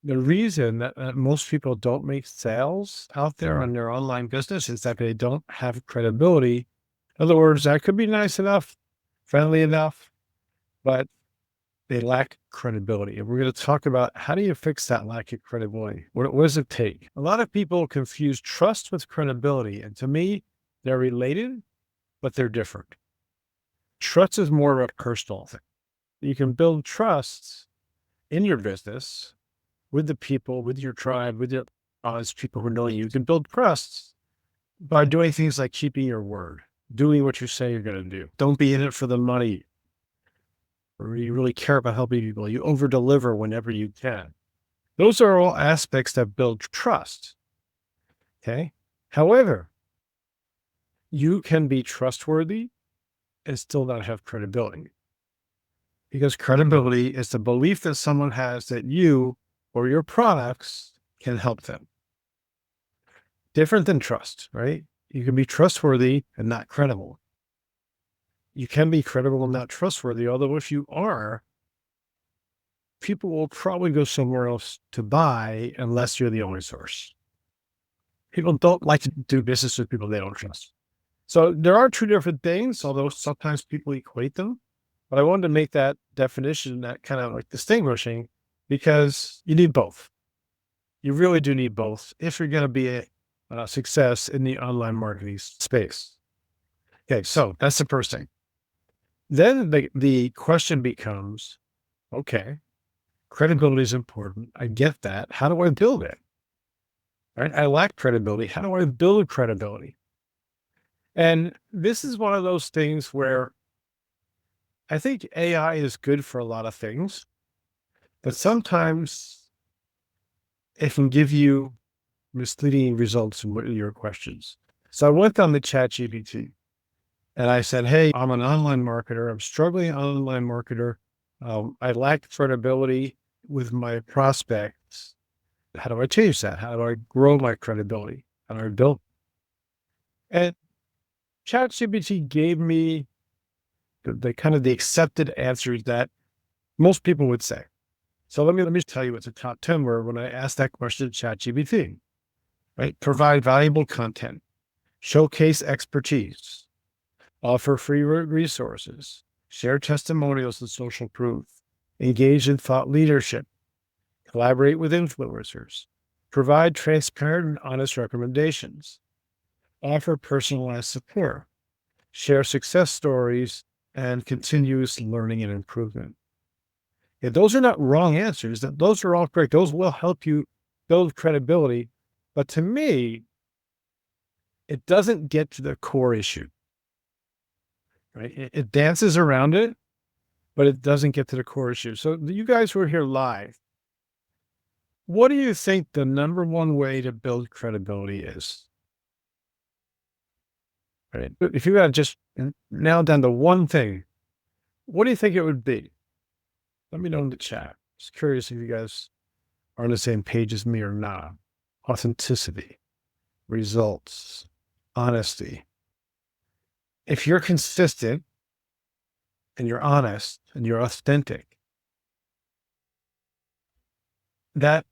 The reason that most people don't make sales out there on their online business is that they don't have credibility. In other words, that could be nice enough, friendly enough, but they lack credibility. And we're going to talk about how do you fix that lack of credibility? What does it take? A lot of people confuse trust with credibility. And to me, they're related, but they're different. Trust is more of a personal thing. You can build trust in your business with the people, with your tribe, with your honest people who know you. You can build trust by doing things like keeping your word, doing what you say you're going to do. Don't be in it for the money, or you really care about helping people. You over deliver whenever you can. Those are all aspects that build trust. Okay. However, you can be trustworthy and still not have credibility, because credibility is the belief that someone has that you or your products can help them. Different than trust, right? You can be trustworthy and not credible. You can be credible and not trustworthy, although if you are, people will probably go somewhere else to buy unless you're the only source. People don't like to do business with people they don't trust. So there are two different things, although sometimes people equate them. But I wanted to make that definition, that kind of like distinguishing, because you need both. You really do need both if you're going to be a success in the online marketing space. Okay, so that's the first thing. Then the question becomes, okay, credibility is important. I get that. How do I build it? Right? I lack credibility. How do I build credibility? And this is one of those things where I think AI is good for a lot of things, but sometimes it can give you misleading results in your questions. So I went on the ChatGPT and I said, hey, I'm an online marketer. I'm struggling online marketer. I lack credibility with my prospects. How do I change that? How do I grow my credibility? How do I build? And ChatGPT gave me the kind of the accepted answers that most people would say. So let me tell you, it's a top 10 where when I asked that question to ChatGPT, right? Provide valuable content, showcase expertise, offer free resources, share testimonials and social proof, engage in thought leadership, collaborate with influencers, provide transparent and honest recommendations, offer personalized support, share success stories, and continuous learning and improvement. Yeah, those are not wrong answers. Those are all correct. Those will help you build credibility. But to me, it doesn't get to the core issue, right? It dances around it, but it doesn't get to the core issue. So you guys who are here live, what do you think the number one way to build credibility is? Right? If you got to just nail down to one thing, what do you think it would be? Let me know in the chat. Just curious if you guys are on the same page as me or not. Authenticity, results, honesty. If you're consistent and you're honest and you're authentic, that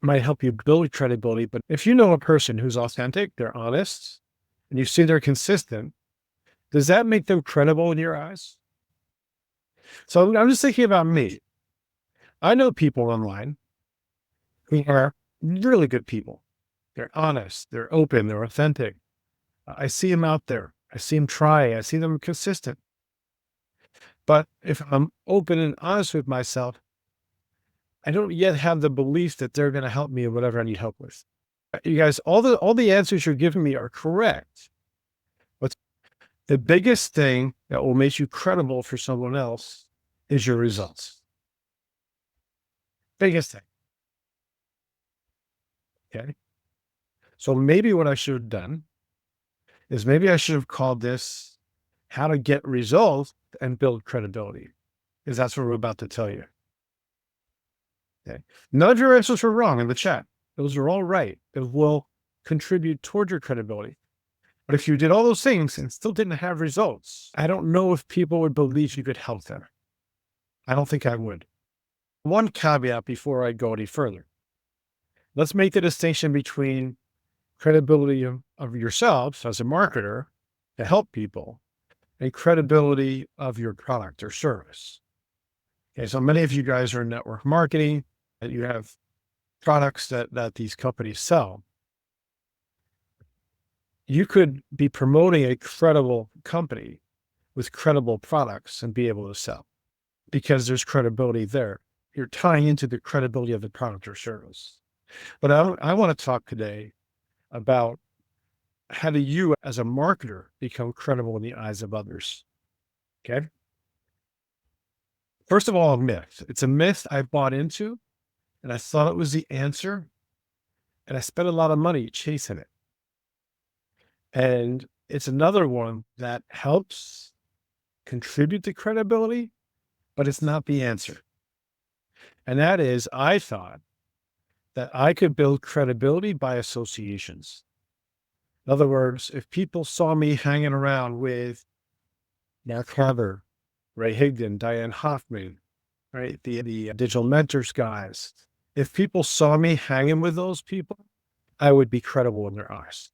might help you build credibility. But if you know a person who's authentic, they're honest, and you see they're consistent, does that make them credible in your eyes? So I'm just thinking about me. I know people online who are really good people. They're honest, they're open, they're authentic. I see them out there. I see them try. I see them consistent. But if I'm open and honest with myself, I don't yet have the belief that they're going to help me in whatever I need help with. You guys, all the answers you're giving me are correct. But the biggest thing that will make you credible for someone else is your results. Biggest thing. Okay. So maybe what I should have done is maybe I should have called this how to get results and build credibility, because that's what we're about to tell you. Okay. None of your answers were wrong in the chat. Those are all right. It will contribute toward your credibility. But if you did all those things and still didn't have results, I don't know if people would believe you could help them. I don't think I would. One caveat before I go any further. Let's make the distinction between credibility of yourselves as a marketer to help people and credibility of your product or service. Okay, so many of you guys are in network marketing and you have products that these companies sell. You could be promoting a credible company with credible products and be able to sell because there's credibility there. You're tying into the credibility of the product or service. But I want to talk today about how do you as a marketer become credible in the eyes of others? Okay. First of all, a myth. It's a myth I bought into and I thought it was the answer. And I spent a lot of money chasing it. And it's another one that helps contribute to credibility, but it's not the answer. And that is, I thought that I could build credibility by associations. In other words, if people saw me hanging around with Mark Harber, Ray Higdon, Diane Hoffman, right, the digital mentors guys, if people saw me hanging with those people, I would be credible in their eyes.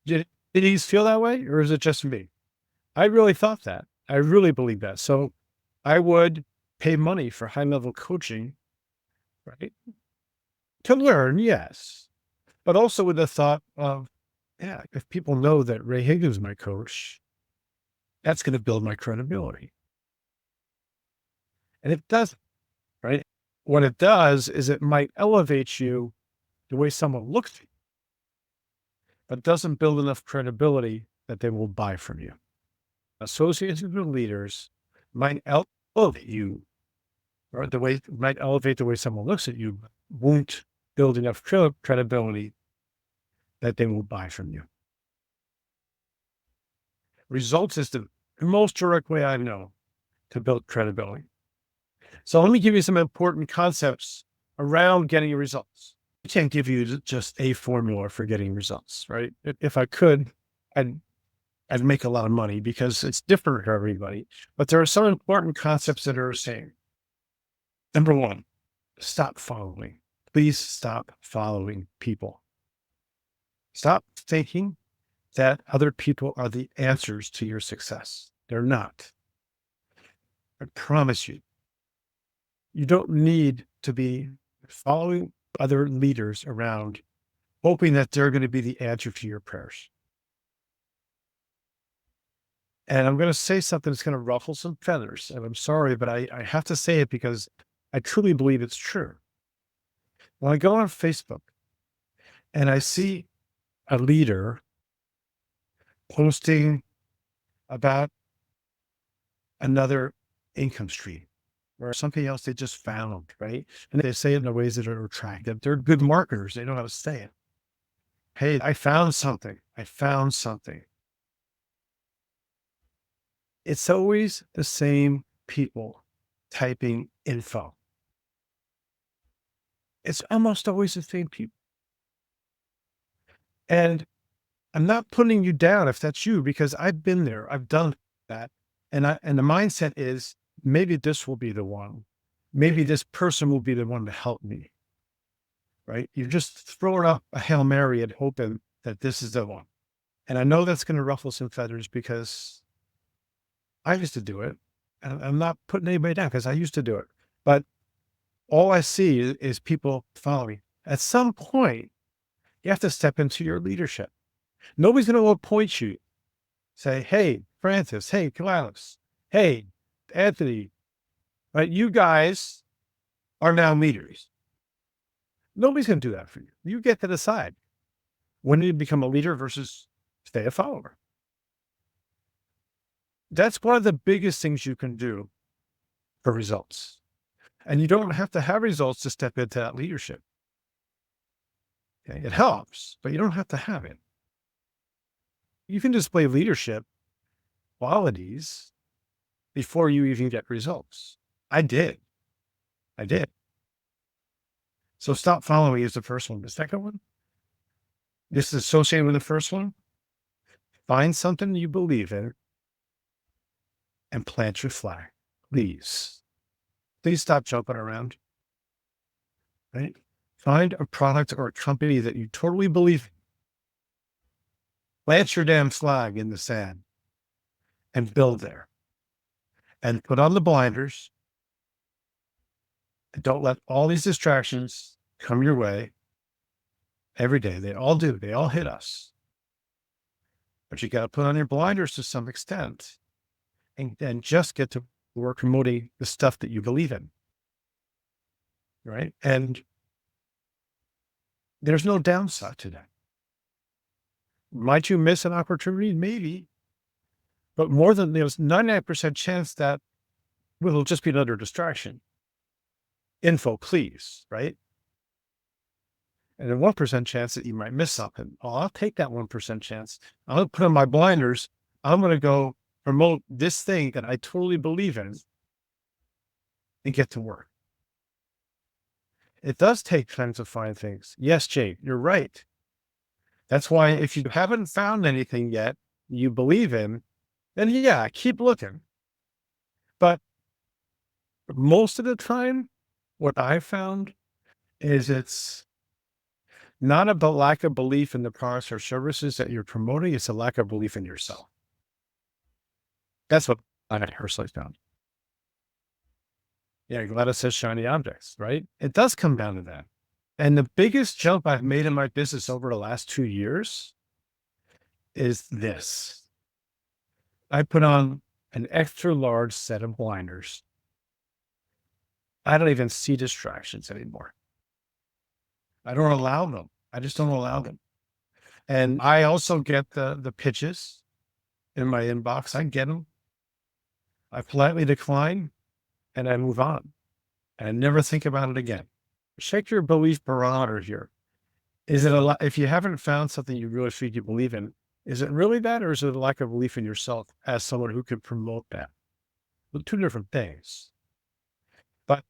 Did you feel that way, or is it just me? I really thought that. I really believe that. So I would pay money for high level coaching, right? To learn, yes, but also with the thought of, yeah, if people know that Ray Higgins is my coach, that's going to build my credibility. And it doesn't, right? What it does is it might elevate you the way someone looks at you, but doesn't build enough credibility that they will buy from you. Associations with leaders might elevate you, or the way might elevate the way someone looks at you, but won't build enough credibility that they will buy from you. Results is the most direct way I know to build credibility. So let me give you some important concepts around getting results. I can't give you just a formula for getting results, right? If I could, I'd make a lot of money because it's different for everybody. But there are some important concepts that are the same. Number one, stop following. Please stop following people. Stop thinking that other people are the answers to your success. They're not. I promise you, you don't need to be following other leaders around, hoping that they're going to be the answer to your prayers. And I'm going to say something that's going to ruffle some feathers. And I'm sorry, but I have to say it because I truly believe it's true. When I go on Facebook and I see a leader posting about another income stream or something else they just found, right? And they say it in the ways that are attractive. They're good marketers. They know how to say it. Hey, I found something. I found something. It's always the same people typing info. It's almost always the same people. And I'm not putting you down if that's you, because I've been there. I've done that. And the mindset is maybe this will be the one. Maybe this person will be the one to help me. Right? You're just throwing up a Hail Mary and hoping that this is the one. And I know that's going to ruffle some feathers because I used to do it. And I'm not putting anybody down because I used to do it. But all I see is people following. At some point, you have to step into your leadership. Nobody's going to appoint you. Say, hey, Francis, hey, Kalalis, hey, Anthony, right? You guys are now leaders. Nobody's going to do that for you. You get to decide when you become a leader versus stay a follower. That's one of the biggest things you can do for results. And you don't have to have results to step into that leadership. Okay? It helps, but you don't have to have it. You can display leadership qualities before you even get results. I did. So stop following is the first one. The second one, this is associated with the first one. Find something you believe in and plant your flag. Please stop jumping around. Right? Find a product or a company that you totally believe in. Plant your damn flag in the sand and build there and put on the blinders and don't let all these distractions come your way every day. They all do. They all hit us. But you got to put on your blinders to some extent and just get to work promoting the stuff that you believe in. Right. And there's no downside to that. Might you miss an opportunity? Maybe. But more than there's 99% chance that will just be another distraction. Info, please. Right. And a 1% chance that you might miss something. Oh, I'll take that 1% chance. I'll put on my blinders. I'm going to go promote this thing that I totally believe in and get to work. It does take time to find things. Yes, Jay, you're right. That's why if you haven't found anything yet you believe in, then yeah, keep looking. But most of the time, what I've found is it's not about lack of belief in the products or services that you're promoting. It's a lack of belief in yourself. That's what I personally found. Yeah, Gladys says shiny objects, right? It does come down to that. And the biggest jump I've made in my business over the last 2 years is this. I put on an extra large set of blinders. I don't even see distractions anymore. I don't allow them. I just don't allow them. And I also get the pitches in my inbox. I get them. I politely decline and I move on. And I never think about it again. Check your belief barometer here. Is it a lot? If you haven't found something you really feel you believe in, is it really that, or is it a lack of belief in yourself as someone who could promote that? Well, two different things. But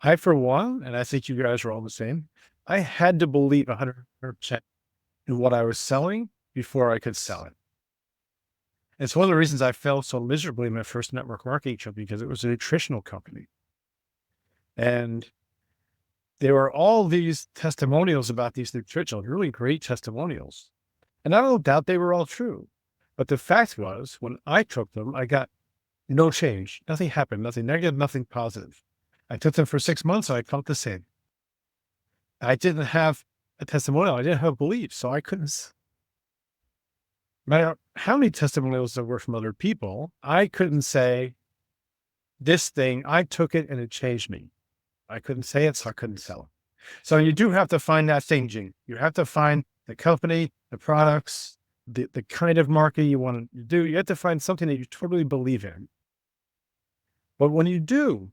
I, for one, and I think you guys are all the same, I had to believe 100% in what I was selling before I could sell it. It's one of the reasons I failed so miserably in my first network marketing company, because it was a nutritional company. And there were all these testimonials about these nutritionals, really great testimonials. And I don't doubt they were all true. But the fact was, when I took them, I got no change. Nothing happened, nothing negative, nothing positive. I took them for 6 months. I felt the same. I didn't have a testimonial. I didn't have belief. So I couldn't, no matter how many testimonials there were from other people, I couldn't say this thing, I took it and it changed me. I couldn't say it, so I couldn't sell it. So you do have to find that thing, Gene. You have to find the company, the products, the kind of marketing you want to do. You have to find something that you totally believe in. But when you do,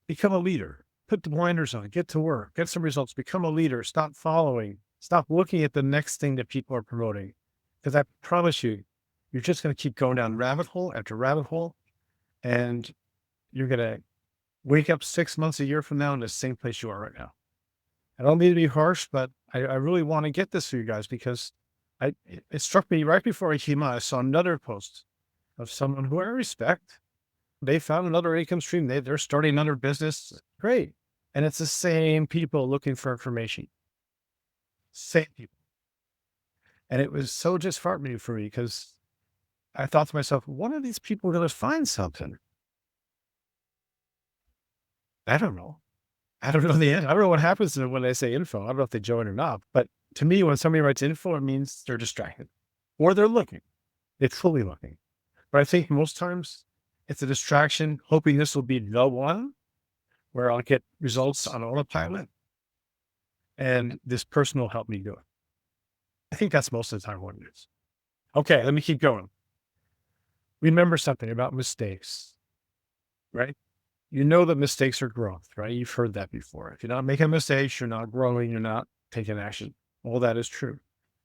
become a leader, put the blinders on, get to work, get some results, become a leader, stop following, stop looking at the next thing that people are promoting. Because I promise you, you're just going to keep going down rabbit hole after rabbit hole. And you're going to wake up 6 months, a year from now in the same place you are right now. I don't mean to be harsh, but I really want to get this for you guys, because it struck me right before I came out. I saw another post of someone who I respect. They found another income stream. They're starting another business. Great. And it's the same people looking for information. Same people. And it was so disheartening for me, because I thought to myself, one of these people going to find something? I don't know. I don't know the end. I don't know what happens to them when they say info. I don't know if they join or not. But to me, when somebody writes info, it means they're distracted or they're looking. They're fully looking. But I think most times it's a distraction, hoping this will be the one where I'll get results on autopilot and this person will help me do it. I think that's most of the time what it is. Okay, let me keep going. Remember something about mistakes, right? You know that mistakes are growth, right? You've heard that before. If you're not making mistakes, you're not growing, you're not taking action. All that is true.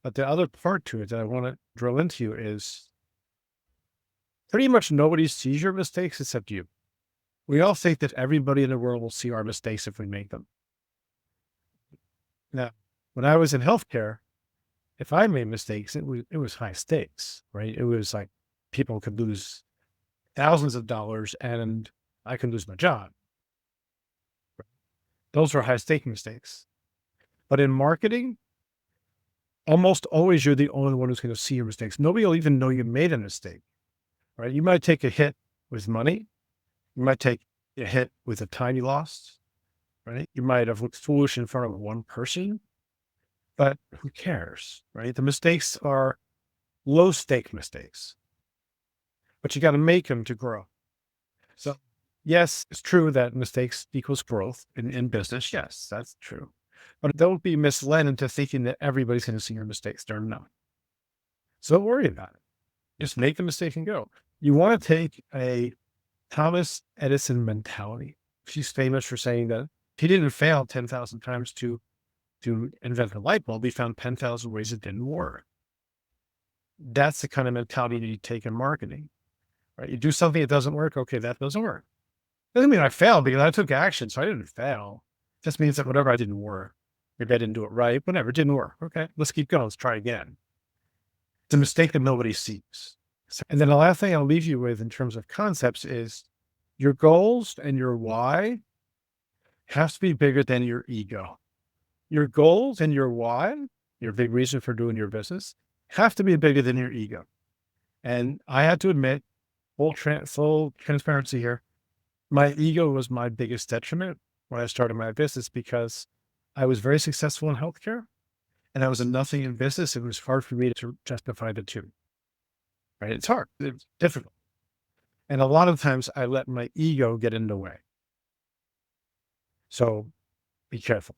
But the other part to it that I want to drill into is pretty much nobody sees your mistakes except you. We all think that everybody in the world will see our mistakes if we make them. Now, when I was in healthcare, if I made mistakes, it was high stakes, right? It was like people could lose thousands of dollars and I could lose my job. Those are high stake mistakes. But in marketing, almost always you're the only one who's going to see your mistakes. Nobody will even know you made a mistake, right? You might take a hit with money. You might take a hit with the time you lost, right? You might have looked foolish in front of one person, but who cares, right? The mistakes are low stake mistakes, but you got to make them to grow. So yes, it's true that mistakes equals growth in business. Yes, that's true. But don't be misled into thinking that everybody's going to see your mistakes. They're not. So don't worry about it. Just make the mistake and go. You want to take a Thomas Edison mentality. She's famous for saying that he didn't fail 10,000 times to invent the light bulb. He found 10,000 ways it didn't work. That's the kind of mentality that you take in marketing, right? You do something that doesn't work. Okay, that doesn't work. Doesn't mean I failed because I took action, so I didn't fail. Just means that whatever I didn't work. Maybe I didn't do it right. Whatever, it didn't work. Okay, let's keep going. Let's try again. It's a mistake that nobody sees. And then the last thing I'll leave you with in terms of concepts is your goals and your why has to be bigger than your ego. Your goals and your why, your big reason for doing your business, have to be bigger than your ego. And I have to admit, full transparency here, my ego was my biggest detriment when I started my business because I was very successful in healthcare and I was a nothing in business. It was hard for me to justify the two, right? It's hard. It's difficult. And a lot of times I let my ego get in the way. So be careful.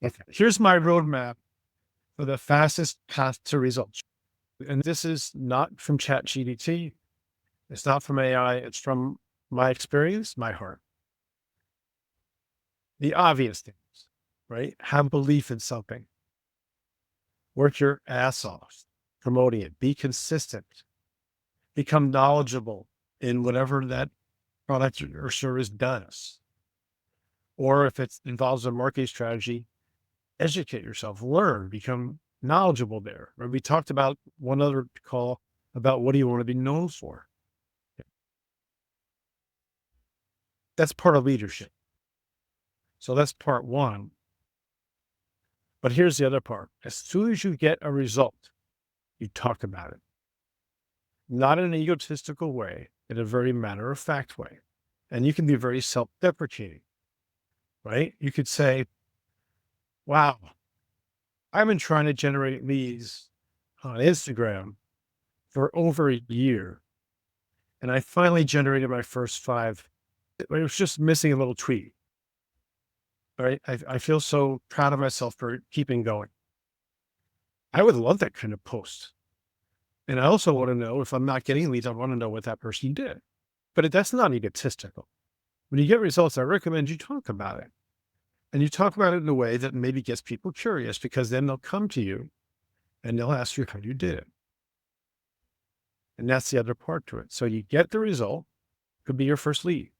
Okay. Here's my roadmap for the fastest path to results. And this is not from ChatGPT. It's not from AI. It's from my experience, my heart. The obvious things, right? Have belief in something. Work your ass off promoting it. Be consistent. Become knowledgeable in whatever that product or service does. Or if it involves a marketing strategy, educate yourself, learn, become knowledgeable there. Or we talked about one other call about what do you want to be known for? That's part of leadership. So that's part one. But here's the other part. As soon as you get a result, you talk about it. Not in an egotistical way, in a very matter of fact way. And you can be very self-deprecating, right? You could say, wow, I've been trying to generate leads on Instagram for over a year. And I finally generated my first 5. It was just missing a little tweak. Right. I feel so proud of myself for keeping going. I would love that kind of post. And I also want to know if I'm not getting leads, I want to know what that person did. But that's not egotistical. When you get results, I recommend you talk about it. And you talk about it in a way that maybe gets people curious because then they'll come to you and they'll ask you how you did it. And that's the other part to it. So you get the result, could be your first lead,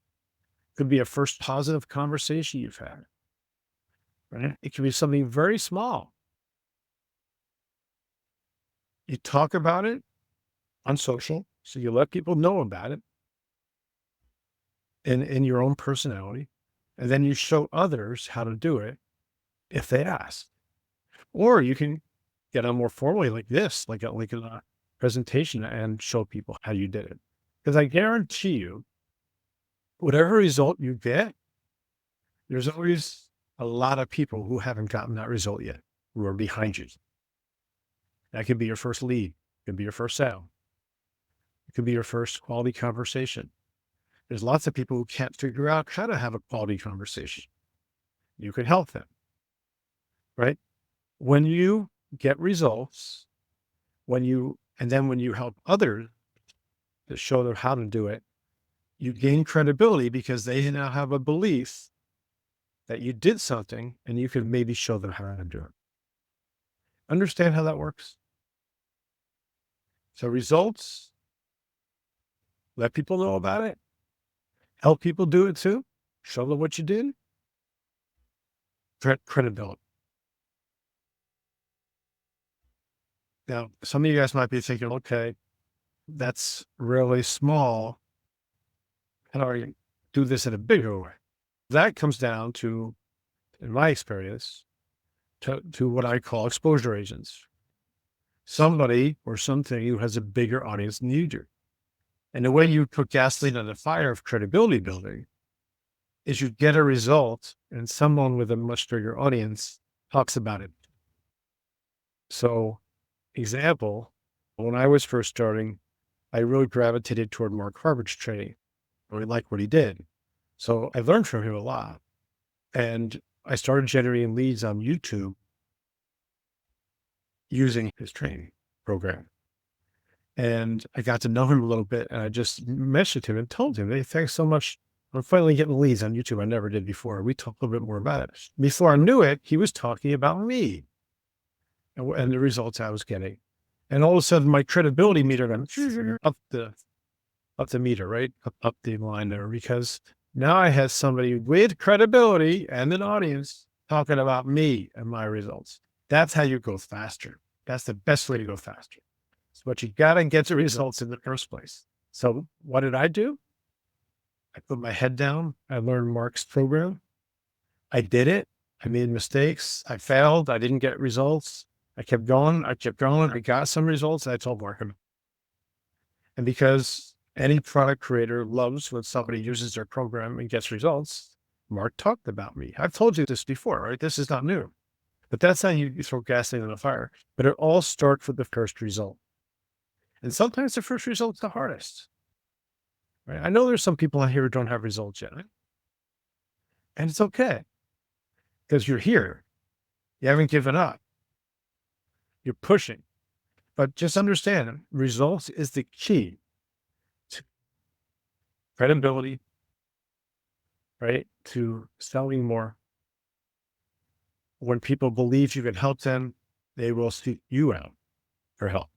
could be a first positive conversation you've had. Right? It could be something very small. You talk about it on social, so you let people know about it in your own personality, and then you show others how to do it if they ask. Or you can get on more formally like this, like a presentation and show people how you did it. Because I guarantee you, whatever result you get, there's always a lot of people who haven't gotten that result yet, who are behind you. That could be your first lead. It could be your first sale. It could be your first quality conversation. There's lots of people who can't figure out how to have a quality conversation. You can help them, right? When you get results, and then when you help others to show them how to do it, you gain credibility because they now have a belief that you did something and you can maybe show them how to do it. Understand how that works? So results, let people know about it. Help people do it too. Show them what you did. Credibility. Now, some of you guys might be thinking, okay, that's really small. How do I do this in a bigger way? That comes down to in my experience, to what I call exposure agents. Somebody or something who has a bigger audience than you do. And the way you put gasoline on the fire of credibility building is you get a result and someone with a much bigger audience talks about it. So, example, when I was first starting, I really gravitated toward Mark Harvard's training. I really liked what he did. So I learned from him a lot. And I started generating leads on YouTube using his training program. And I got to know him a little bit, and I just messaged him and told him, "Hey, thanks so much. I'm finally getting leads on YouTube. I never did before." We talked a little bit more about it. Before I knew it, he was talking about me and the results I was getting. And all of a sudden, my credibility meter went up the meter, right? Up the line there, because now I had somebody with credibility and an audience talking about me and my results. That's how you go faster. That's the best way to go faster. But you got to get the results in the first place. So what did I do? I put my head down. I learned Mark's program. I did it. I made mistakes. I failed. I didn't get results. I kept going. I kept going. I got some results. I told Mark. And because any product creator loves when somebody uses their program and gets results, Mark talked about me. I've told you this before, right? This is not new. But that's how you throw gasoline on the fire. But it all starts with the first result. And sometimes the first result's the hardest. Right? I know there's some people out here who don't have results yet. Right? And it's okay because you're here. You haven't given up. You're pushing. But just understand results is the key to credibility, right? To selling more. When people believe you can help them, they will seek you out for help.